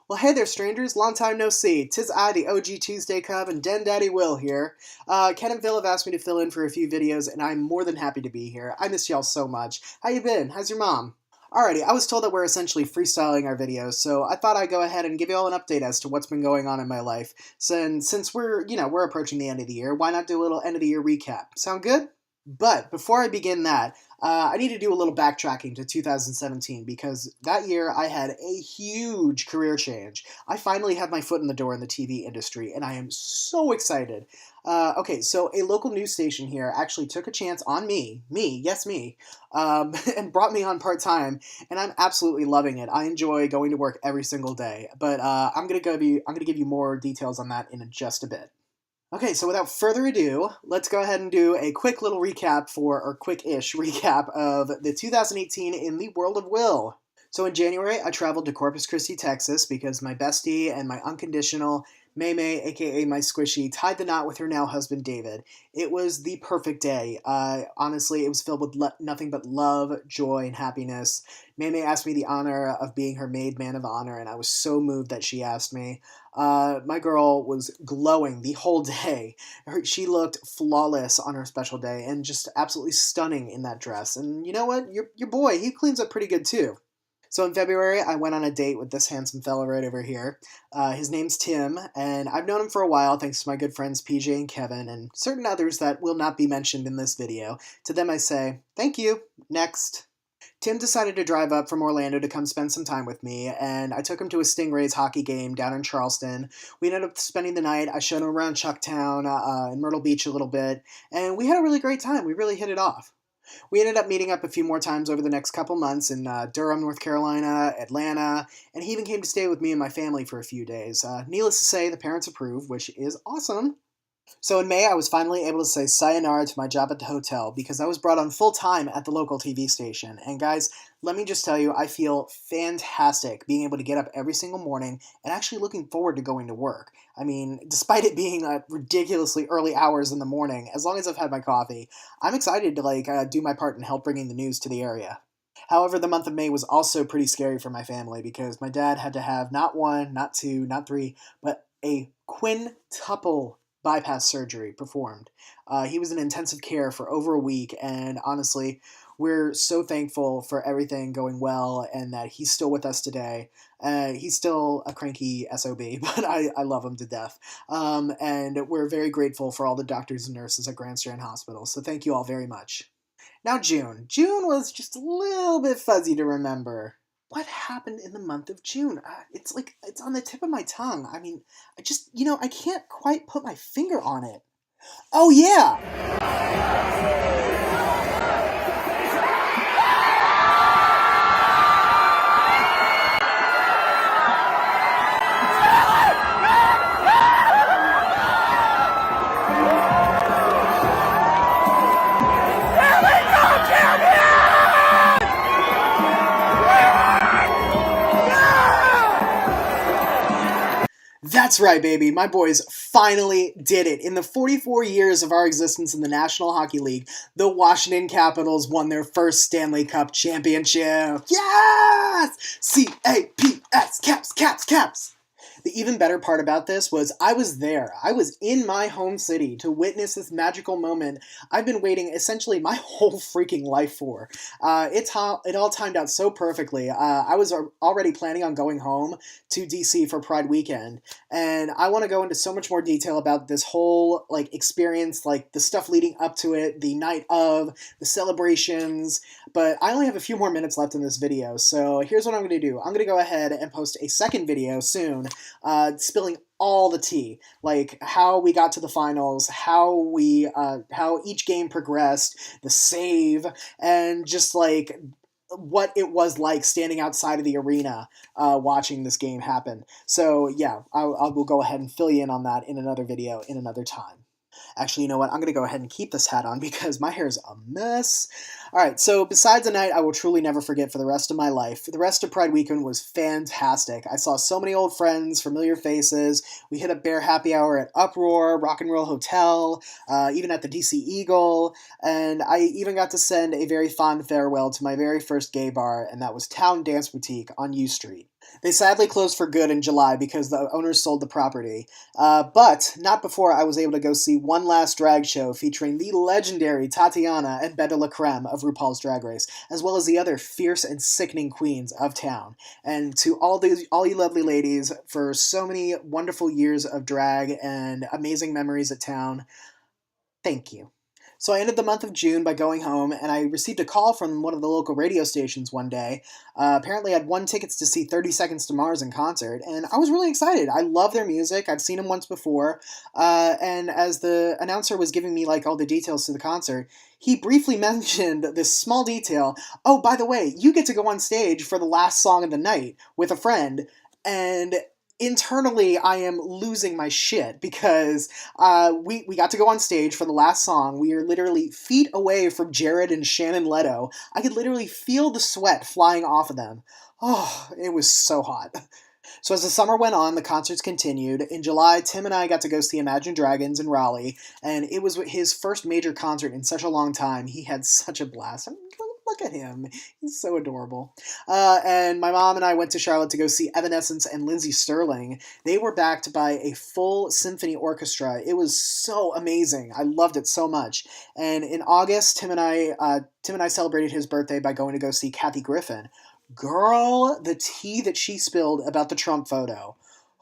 Well, hey there, strangers. Long time no see. Tis I, the OG Tuesday Cub, and Den Daddy Will here. Ken and Phil have asked me to fill in for a few videos, and I'm more than happy to be here. I miss y'all so much. How you been? How's your mom? Alrighty, I was told that we're essentially freestyling our videos, so I thought I'd go ahead and give you all an update as to what's been going on in my life. Since we're approaching the end of the year, why not do a little end of the year recap? Sound good? But before I begin that, I need to do a little backtracking to 2017 because that year I had a huge career change. I finally had my foot in the door in the TV industry, and I am so excited. Okay, so a local news station here actually took a chance on yes, me, and brought me on part time, and I'm absolutely loving it. I enjoy going to work every single day, but I'm gonna give you more details on that in just a bit. Okay, so without further ado, let's go ahead and do a quick little recap or quick-ish recap of the 2018 in the world of Will. So in January, I traveled to Corpus Christi, Texas, because my bestie and my unconditional May May, aka my squishy, tied the knot with her now husband David. It was the perfect day. Honestly, it was filled with nothing but love, joy, and happiness. May May asked me the honor of being her maid man of honor, and I was so moved that she asked me. My girl was glowing the whole day. She looked flawless on her special day and just absolutely stunning in that dress. And you know what? Your boy, he cleans up pretty good too. So in February, I went on a date with this handsome fella right over here. His name's Tim, and I've known him for a while thanks to my good friends PJ and Kevin and certain others that will not be mentioned in this video. To them I say, thank you, next. Tim decided to drive up from Orlando to come spend some time with me, and I took him to a Stingrays hockey game down in Charleston. We ended up spending the night. I showed him around Chucktown and Myrtle Beach a little bit, and we had a really great time. We really hit it off. We ended up meeting up a few more times over the next couple months in Durham, North Carolina, Atlanta, and he even came to stay with me and my family for a few days. Needless to say, the parents approved, which is awesome. So in May, I was finally able to say sayonara to my job at the hotel because I was brought on full time at the local TV station. And guys, let me just tell you, I feel fantastic being able to get up every single morning and actually looking forward to going to work. I mean, despite it being ridiculously early hours in the morning, as long as I've had my coffee, I'm excited to do my part in help bringing the news to the area. However, the month of May was also pretty scary for my family because my dad had to have not one, not two, not three, but a quintuple bypass surgery performed. He was in intensive care for over a week, and honestly, we're so thankful for everything going well and that he's still with us today. He's still a cranky SOB, but I love him to death. And we're very grateful for all the doctors and nurses at Grand Strand Hospital, so thank you all very much. Now, June. June was just a little bit fuzzy to remember. What happened in the month of June? It's on the tip of my tongue. I mean, I can't quite put my finger on it. Oh, yeah! That's right, baby. My boys finally did it. In the 44 years of our existence in the National Hockey League, the Washington Capitals won their first Stanley Cup championship. Yes! C-A-P-S, Caps, Caps, Caps. The even better part about this was I was there. I was in my home city to witness this magical moment I've been waiting essentially my whole freaking life for. It all timed out so perfectly. I was already planning on going home to DC for Pride weekend, and I want to go into so much more detail about this whole experience, like the stuff leading up to it, the night of, the celebrations, but I only have a few more minutes left in this video, so here's what I'm going to do. I'm going to go ahead and post a second video soon, spilling all the tea, like how we got to the finals, how each game progressed, the save, and just what it was like standing outside of the arena watching this game happen. So yeah, I will go ahead and fill you in on that in another video in another time. Actually, you know what? I'm going to go ahead and keep this hat on because my hair is a mess. Alright, so besides a night I will truly never forget for the rest of my life, the rest of Pride Weekend was fantastic. I saw so many old friends, familiar faces. We hit a bear happy hour at Uproar, Rock and Roll Hotel, even at the DC Eagle, and I even got to send a very fond farewell to my very first gay bar, and that was Town Dance Boutique on U Street. They sadly closed for good in July because the owners sold the property. But not before I was able to go see one last drag show featuring the legendary Tatiana and Beta La Creme of RuPaul's Drag Race, as well as the other fierce and sickening queens of town. And to all you lovely ladies, for so many wonderful years of drag and amazing memories at town, thank you. So I ended the month of June by going home, and I received a call from one of the local radio stations one day. Apparently, I had won tickets to see 30 Seconds to Mars in concert, and I was really excited. I love their music. I've seen them once before, and as the announcer was giving me like all the details to the concert, he briefly mentioned this small detail. Oh, by the way, you get to go on stage for the last song of the night with a friend, and internally I am losing my shit because we got to go on stage for the last song. We are literally feet away from Jared and Shannon Leto. I could literally feel the sweat flying off of them. Oh, it was so hot. So as the summer went on, the concerts continued. In July, Tim and I got to go see Imagine Dragons in Raleigh, and it was his first major concert in such a long time. He had such a blast. I mean, look at him. He's so adorable. And my mom and I went to Charlotte to go see Evanescence and Lindsey Sterling. They were backed by a full symphony orchestra. It was so amazing. I loved it so much. And in August, Tim and I celebrated his birthday by going to go see Kathy Griffin. Girl, the tea that she spilled about the Trump photo.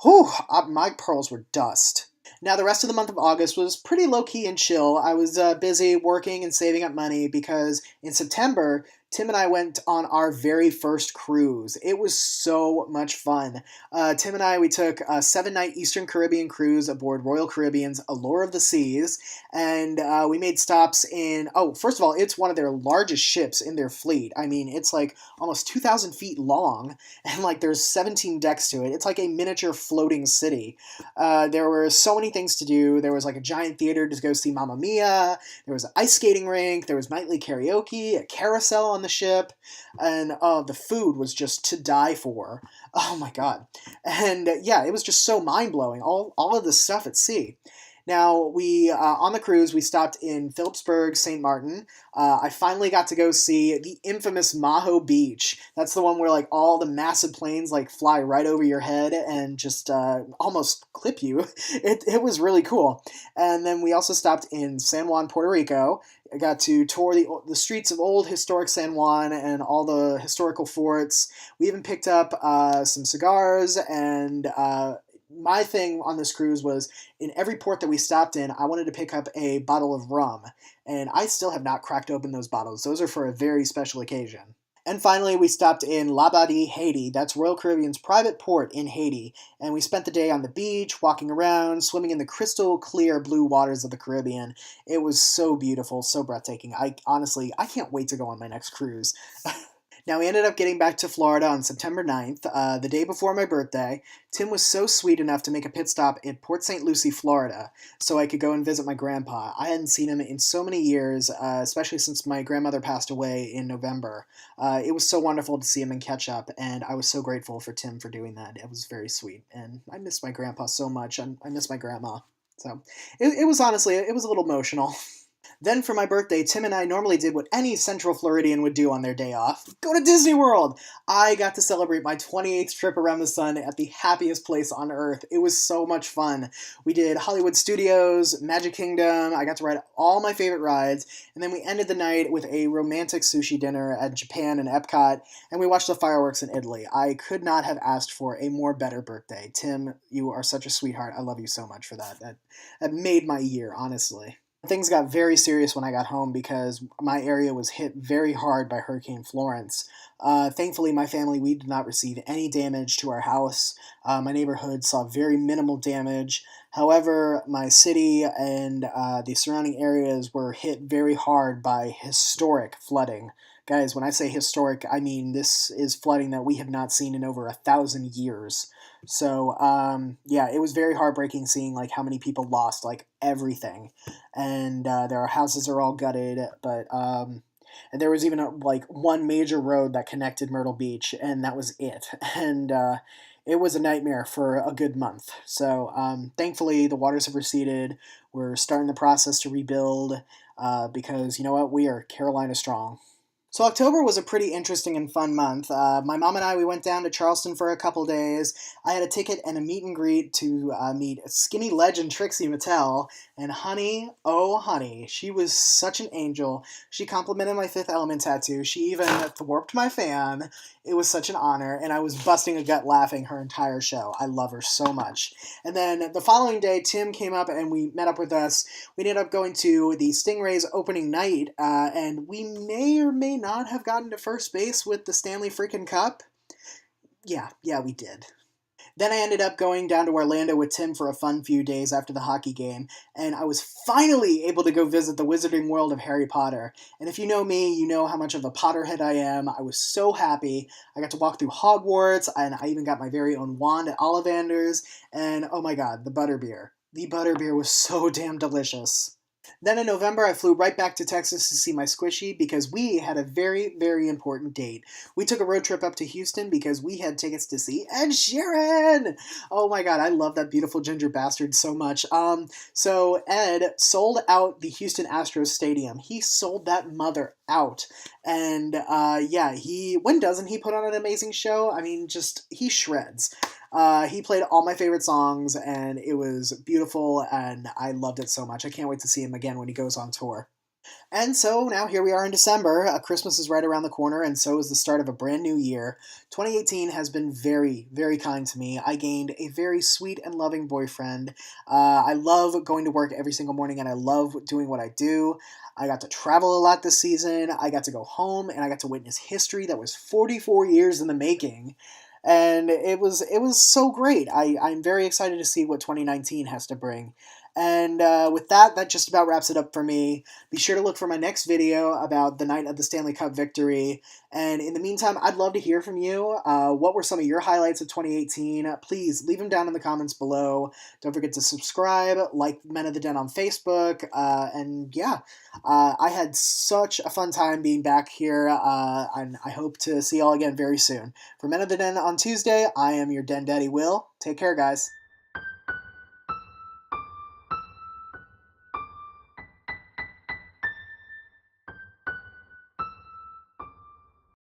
Whew, my pearls were dust. Now, the rest of the month of August was pretty low key and chill. I was busy working and saving up money because in September, Tim and I went on our very first cruise. It was so much fun. Tim and I, we took a 7-night Eastern Caribbean cruise aboard Royal Caribbean's Allure of the Seas, and we made stops in, oh, first of all, it's one of their largest ships in their fleet. I mean, it's like almost 2,000 feet long, and like there's 17 decks to it. It's like a miniature floating city. There were so many things to do. There was like a giant theater to go see Mamma Mia. There was an ice skating rink. There was nightly karaoke, a carousel on the ship, and the food was just to die for. Oh my god! And yeah, it was just so mind blowing. All of this stuff at sea. Now, we on the cruise, we stopped in Phillipsburg, St. Martin. I finally got to go see the infamous Maho Beach. That's the one where like all the massive planes like fly right over your head and just almost clip you. It was really cool. And then we also stopped in San Juan, Puerto Rico. I got to tour the streets of old historic San Juan and all the historical forts. We even picked up some cigars and my thing on this cruise was in every port that we stopped in, I wanted to pick up a bottle of rum, and I still have not cracked open those bottles. Those are for a very special occasion. And finally, we stopped in Labadie, Haiti. That's Royal Caribbean's private port in Haiti. And we spent the day on the beach, walking around, swimming in the crystal clear blue waters of the Caribbean. It was so beautiful, so breathtaking. I can't wait to go on my next cruise. Now, we ended up getting back to Florida on September 9th, the day before my birthday. Tim was so sweet enough to make a pit stop in Port St. Lucie, Florida, so I could go and visit my grandpa. I hadn't seen him in so many years, especially since my grandmother passed away in November. It was so wonderful to see him and catch up, and I was so grateful for Tim for doing that. It was very sweet, and I miss my grandpa so much. I miss my grandma. So it was honestly, it was a little emotional. Then for my birthday, Tim and I normally did what any Central Floridian would do on their day off, go to Disney World. I got to celebrate my 28th trip around the sun at the happiest place on earth. It was so much fun. We did Hollywood Studios, Magic Kingdom, I got to ride all my favorite rides, and then we ended the night with a romantic sushi dinner at Japan and Epcot, and we watched the fireworks in Italy. I could not have asked for a more better birthday. Tim, you are such a sweetheart. I love you so much for that. That made my year, honestly. Things got very serious when I got home because my area was hit very hard by Hurricane Florence. Thankfully, my family, we did not receive any damage to our house. My neighborhood saw very minimal damage. However, my city and the surrounding areas were hit very hard by historic flooding. Guys, when I say historic, I mean this is flooding that we have not seen in over 1,000 years. So, yeah, it was very heartbreaking seeing like how many people lost like everything, and their houses are all gutted. But and there was even like one major road that connected Myrtle Beach, and that was it. And it was a nightmare for a good month. So, thankfully, the waters have receded. We're starting the process to rebuild because you know what, we are Carolina strong. So October was a pretty interesting and fun month. My mom and I, we went down to Charleston for a couple days. I had a ticket and a meet and greet to meet skinny legend Trixie Mattel. And honey, oh honey, she was such an angel. She complimented my Fifth Element tattoo. She even thwarped my fan. It was such an honor, and I was busting a gut laughing her entire show. I love her so much. And then the following day, Tim came up and we met up with us. We ended up going to the Stingrays opening night, and we may or may not have gotten to first base with the Stanley freaking Cup. Yeah, we did. Then I ended up going down to Orlando with Tim for a fun few days after the hockey game, and I was finally able to go visit the Wizarding World of Harry Potter. And if you know me, you know how much of a Potterhead I am. I was so happy. I got to walk through Hogwarts, and I even got my very own wand at Ollivander's, and oh my god, the butterbeer. The butterbeer was so damn delicious. Then in November, I flew right back to Texas to see my squishy because we had a very, very important date. We took a road trip up to Houston because we had tickets to see Ed Sheeran. Oh my god, I love that beautiful ginger bastard so much. So Ed sold out the Houston Astros stadium. He sold that mother out, and yeah, when doesn't he put on an amazing show? I mean, just he shreds. He played all my favorite songs, and it was beautiful, and I loved it so much. I can't wait to see him again when he goes on tour. And so now here we are in December. Christmas is right around the corner, and so is the start of a brand new year. 2018 has been very, very kind to me. I gained a very sweet and loving boyfriend. I love going to work every single morning, and I love doing what I do. I got to travel a lot this season. I got to go home, and I got to witness history that was 44 years in the making. And it was so great. I'm very excited to see what 2019 has to bring. And with that, that just about wraps it up for me. Be sure to look for my next video about the night of the Stanley Cup victory. And in the meantime, I'd love to hear from you. What were some of your highlights of 2018? Please leave them down in the comments below. Don't forget to subscribe, like Men of the Den on Facebook. And yeah, I had such a fun time being back here. And I hope to see y'all again very soon. For Men of the Den on Tuesday, I am your Den Daddy Will. Take care, guys.